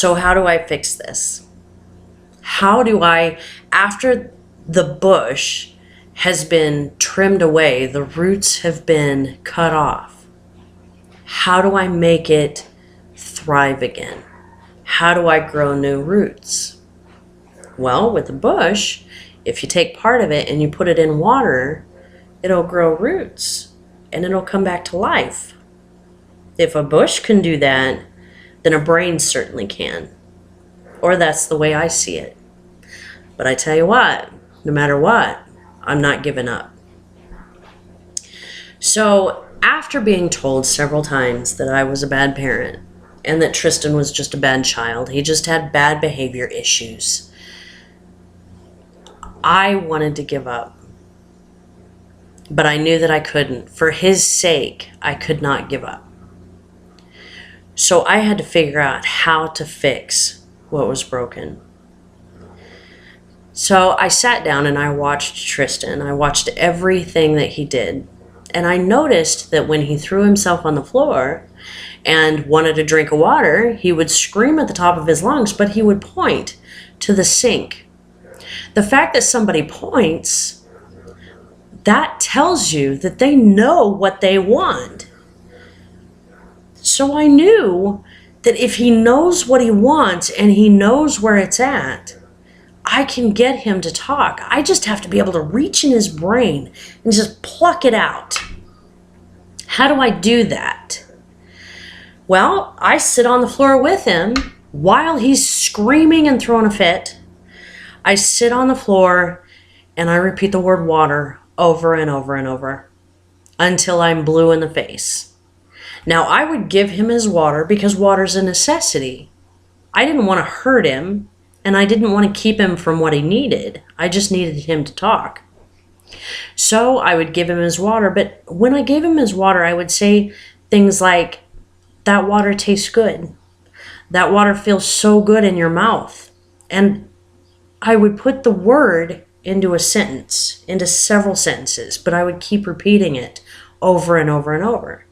So how do I fix this? How do I, after the bush has been trimmed away, the roots have been cut off, how do I make it thrive again? How do I grow new roots? Well, with a bush, if you take part of it and you put it in water, it'll grow roots and it'll come back to life. If a bush can do that, then a brain certainly can. Or that's the way I see it. But I tell you what, no matter what, I'm not giving up. So after being told several times that I was a bad parent and that Tristan was just a bad child, he just had bad behavior issues, I wanted to give up. But I knew that I couldn't. For his sake, I could not give up. So I had to figure out how to fix what was broken. So I sat down and I watched Tristan. I watched everything that he did. And I noticed that when he threw himself on the floor and wanted a drink of water, he would scream at the top of his lungs, but he would point to the sink. The fact that somebody points, that tells you that they know what they want. So I knew that if he knows what he wants and he knows where it's at, I can get him to talk. I just have to be able to reach in his brain and just pluck it out. How do I do that? Well, I sit on the floor with him while he's screaming and throwing a fit. I sit on the floor and I repeat the word water over and over and over until I'm blue in the face. Now, I would give him his water because water's a necessity. I didn't want to hurt him, and I didn't want to keep him from what he needed. I just needed him to talk. So I would give him his water, but when I gave him his water, I would say things like, that water tastes good. That water feels so good in your mouth. And I would put the word into a sentence, into several sentences, but I would keep repeating it over and over and over.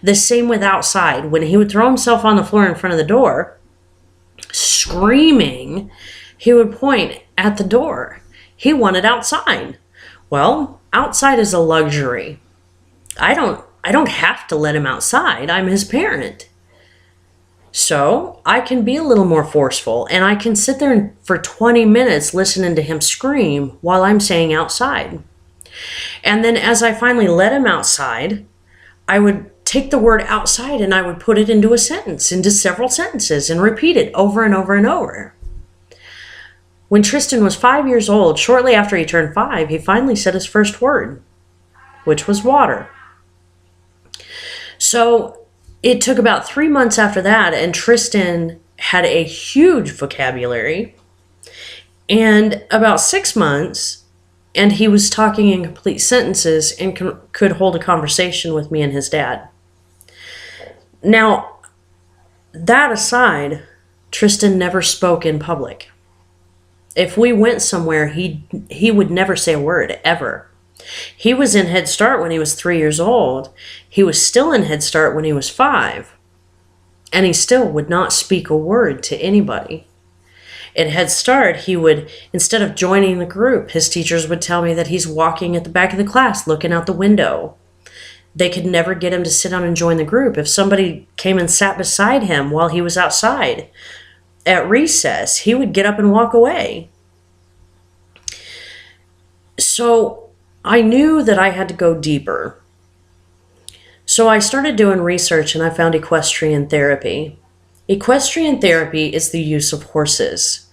The same with outside. When he would throw himself on the floor in front of the door, screaming, he would point at the door. He wanted outside. Well, outside is a luxury. I don't have to let him outside. I'm his parent. So I can be a little more forceful, and I can sit there for 20 minutes listening to him scream while I'm saying outside. And then as I finally let him outside, I would take the word outside and I would put it into a sentence, into several sentences, and repeat it over and over and over. When Tristan was 5 years old, shortly after he turned 5, he finally said his first word, which was water. So it took about 3 months after that, and Tristan had a huge vocabulary. And about 6 months, and he was talking in complete sentences and could hold a conversation with me and his dad. Now, that aside, Tristan never spoke in public. If we went somewhere, he would never say a word, ever. He was in Head Start when he was 3 years old. He was still in Head Start when he was 5. And he still would not speak a word to anybody. At Head Start, he would, instead of joining the group, his teachers would tell me that he's walking at the back of the class, looking out the window. They could never get him to sit down and join the group. If somebody came and sat beside him while he was outside at recess, he would get up and walk away. So I knew that I had to go deeper. So I started doing research and I found equestrian therapy. Equestrian therapy is the use of horses.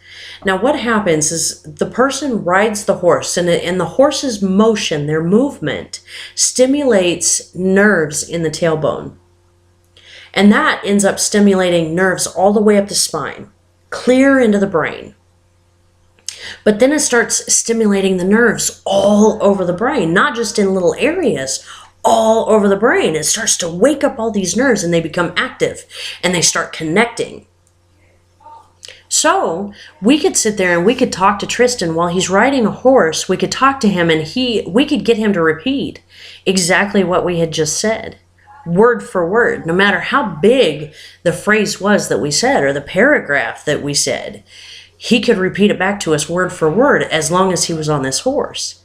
Now what happens is the person rides the horse, and the horse's motion, their movement, stimulates nerves in the tailbone. And that ends up stimulating nerves all the way up the spine, clear into the brain. But then it starts stimulating the nerves all over the brain, not just in little areas, all over the brain. It starts to wake up all these nerves and they become active and they start connecting. So we could sit there and we could talk to Tristan while he's riding a horse. We could talk to him and we could get him to repeat exactly what we had just said word for word, no matter how big the phrase was that we said or the paragraph that we said. He could repeat it back to us word for word as long as he was on this horse.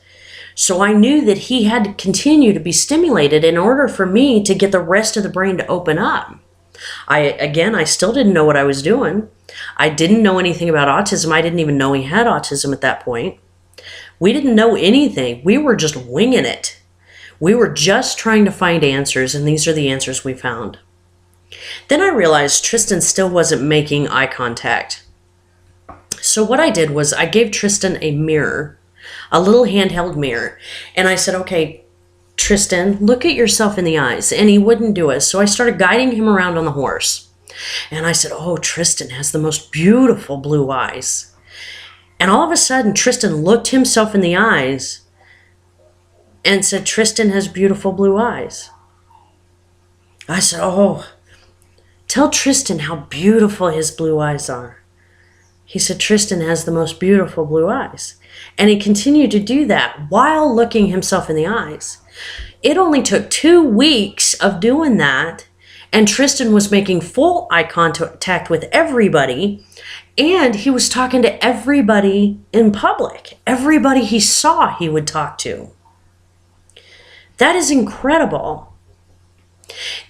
So I knew that he had to continue to be stimulated in order for me to get the rest of the brain to open up. I still didn't know what I was doing. I didn't know anything about autism. I didn't even know he had autism at that point. We didn't know anything. We were just winging it. We were just trying to find answers, and these are the answers we found. Then I realized Tristan still wasn't making eye contact. So what I did was I gave Tristan a mirror, a little handheld mirror, and I said, okay, Tristan, look at yourself in the eyes. And he wouldn't do it. So I started guiding him around on the horse. And I said, oh, Tristan has the most beautiful blue eyes. And all of a sudden, Tristan looked himself in the eyes and said, Tristan has beautiful blue eyes. I said, oh, tell Tristan how beautiful his blue eyes are. He said, Tristan has the most beautiful blue eyes. And he continued to do that while looking himself in the eyes. It only took 2 weeks of doing that, and Tristan was making full eye contact with everybody, and he was talking to everybody in public. Everybody he saw, he would talk to. That is incredible.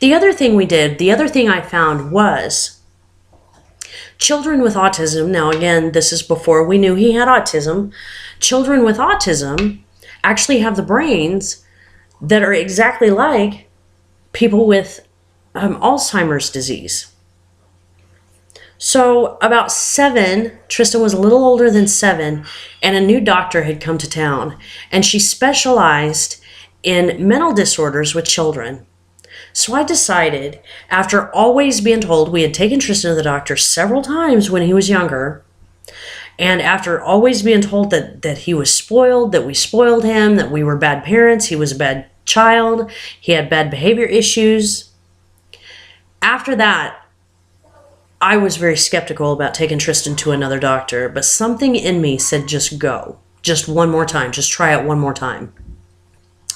The other thing I found was children with autism. Now, again, this is before we knew he had autism. Children with autism actually have the brains that are exactly like people with Alzheimer's disease. So about 7, Tristan was a little older than 7, and a new doctor had come to town, and she specialized in mental disorders with children. So I decided, after always being told, we had taken Tristan to the doctor several times when he was younger, and after always being told that he was spoiled, that we spoiled him, that we were bad parents, he was a bad child, he had bad behavior issues. After that, I was very skeptical about taking Tristan to another doctor, but something in me said, just go. Just one more time. Just try it one more time.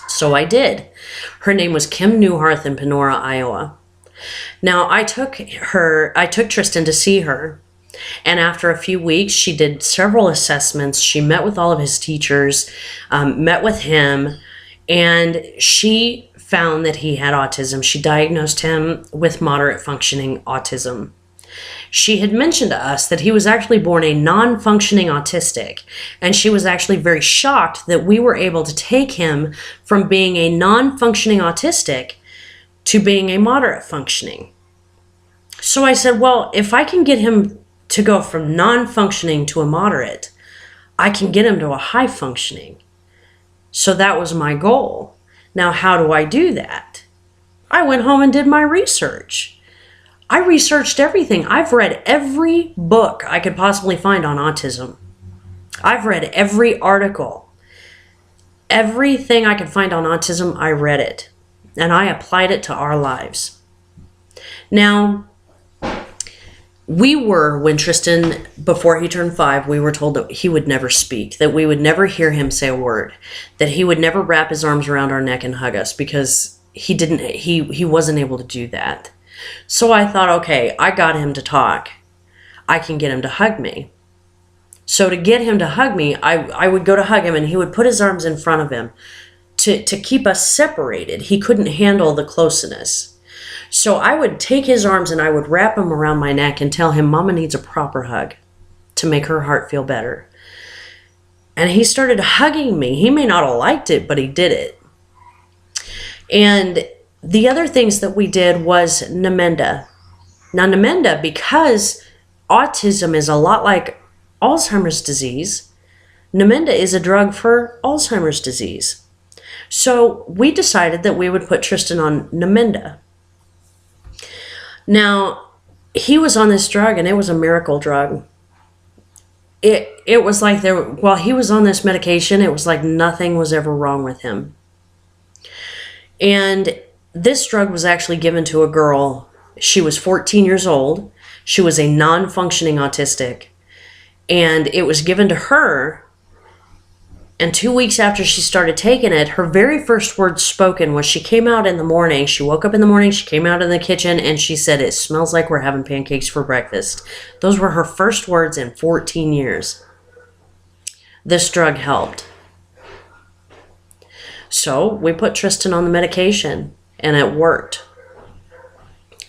So I did. Her name was Kim Newharth in Panora, Iowa. Now, I took Tristan to see her, and after a few weeks, she did several assessments. She met with all of his teachers, met with him, and she found that he had autism. She diagnosed him with moderate functioning autism. She had mentioned to us that he was actually born a non-functioning autistic, and she was actually very shocked that we were able to take him from being a non-functioning autistic to being a moderate functioning. So I said, well, if I can get him to go from non-functioning to a moderate, I can get him to a high functioning. So that was my goal. Now, how do I do that? I went home and did my research. I researched everything. I've read every book I could possibly find on autism. I've read every article. Everything I could find on autism, I read it. And I applied it to our lives. Now, when Tristan, before he turned 5, we were told that he would never speak, that we would never hear him say a word, that he would never wrap his arms around our neck and hug us because he wasn't able to do that. So I thought, okay, I got him to talk. I can get him to hug me. So to get him to hug me, I would go to hug him and he would put his arms in front of him to keep us separated. He couldn't handle the closeness. So I would take his arms and I would wrap them around my neck and tell him Mama needs a proper hug to make her heart feel better. And he started hugging me. He may not have liked it, but he did it. And the other things that we did was Namenda. Now, Namenda, because autism is a lot like Alzheimer's disease, Namenda is a drug for Alzheimer's disease. So we decided that we would put Tristan on Namenda. Now, he was on this drug, and it was a miracle drug. It was like while he was on this medication, it was like nothing was ever wrong with him. And this drug was actually given to a girl. She was 14 years old. She was a non-functioning autistic. And it was given to her And 2 weeks after she started taking it, her very first words spoken was she came out in the morning. She woke up in the morning, she came out in the kitchen, and she said, "It smells like we're having pancakes for breakfast." Those were her first words in 14 years. This drug helped. So we put Tristan on the medication, and it worked.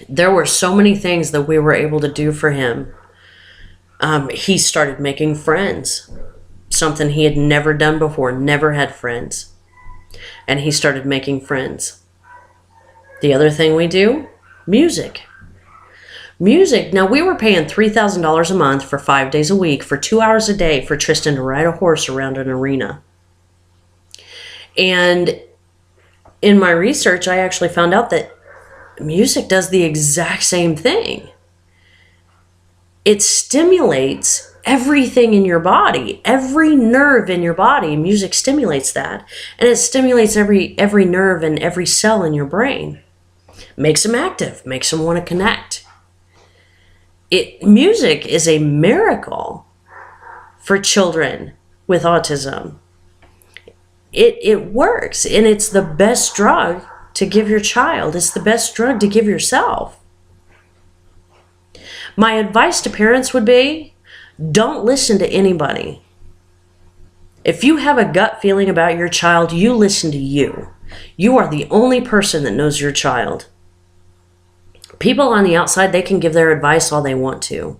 There were so many things that we were able to do for him. He started making friends. Something he had never done before, never had friends. And he started making friends. The other thing we do, music. Music. Now, we were paying $3,000 a month for 5 days a week for 2 hours a day for Tristan to ride a horse around an arena. And in my research, I actually found out that music does the exact same thing. It stimulates everything in your body, every nerve in your body. Music stimulates that, and it stimulates every nerve and every cell in your brain. Makes them active, makes them want to connect. Music is a miracle for children with autism. It works, and it's the best drug to give your child. It's the best drug to give yourself. My advice to parents would be, don't listen to anybody. If you have a gut feeling about your child, you listen to you. You are the only person that knows your child. People on the outside, they can give their advice all they want to,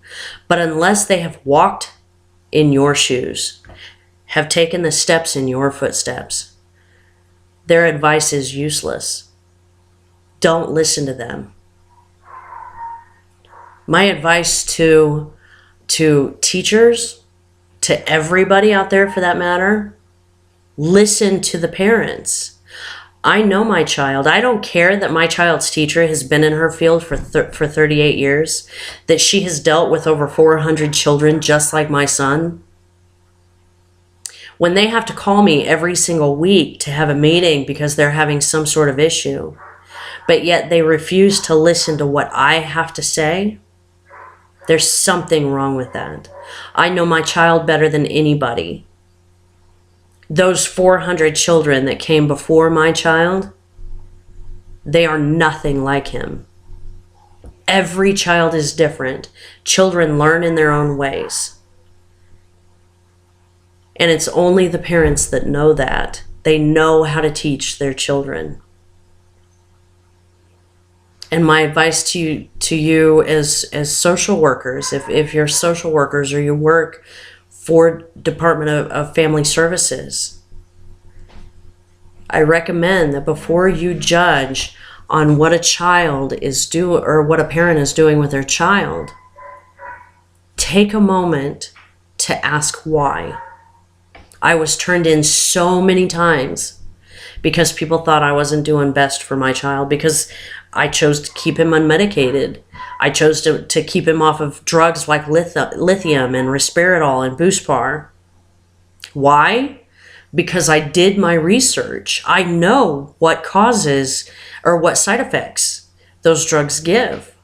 but unless they have walked in your shoes, have taken the steps in your footsteps, their advice is useless. Don't listen to them. My advice to teachers, to everybody out there for that matter, listen to the parents. I know my child. I don't care that my child's teacher has been in her field for 38 years, that she has dealt with over 400 children just like my son. When they have to call me every single week to have a meeting because they're having some sort of issue, but yet they refuse to listen to what I have to say, there's something wrong with that. I know my child better than anybody. Those 400 children that came before my child, they are nothing like him. Every child is different. Children learn in their own ways. And it's only the parents that know that. They know how to teach their children. And my advice to you as social workers, if you're social workers or you work for Department of Family Services, I recommend that before you judge on what a child is doing or what a parent is doing with their child, take a moment to ask why. I was turned in so many times because people thought I wasn't doing best for my child because I chose to keep him unmedicated. I chose to keep him off of drugs like lithium and risperidol and Buspar. Why? Because I did my research. I know what causes or what side effects those drugs give.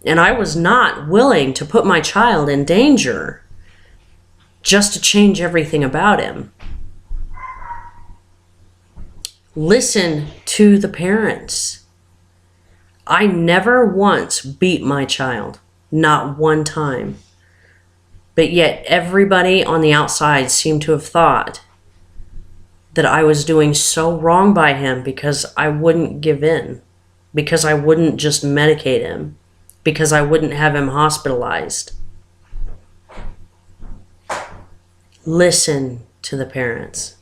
And I was not willing to put my child in danger just to change everything about him. Listen to the parents. I never once beat my child, not one time. But yet everybody on the outside seemed to have thought that I was doing so wrong by him because I wouldn't give in, because I wouldn't just medicate him, because I wouldn't have him hospitalized. Listen to the parents.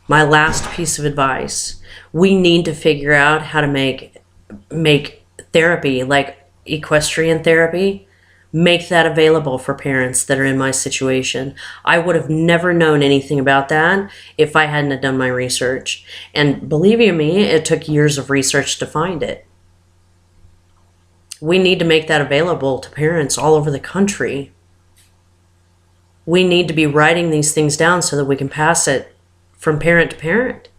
My last piece of advice, we need to figure out how to make therapy, like equestrian therapy, make that available for parents that are in my situation. I would have never known anything about that if I hadn't have done my research. And believe you me, it took years of research to find it. We need to make that available to parents all over the country. We need to be writing these things down so that we can pass it from parent to parent.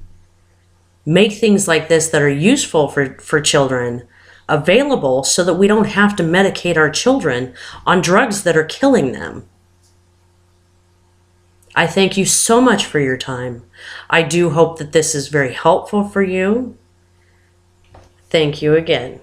Make things like this that are useful for children available so that we don't have to medicate our children on drugs that are killing them. I thank you so much for your time. I do hope that this is very helpful for you. Thank you again.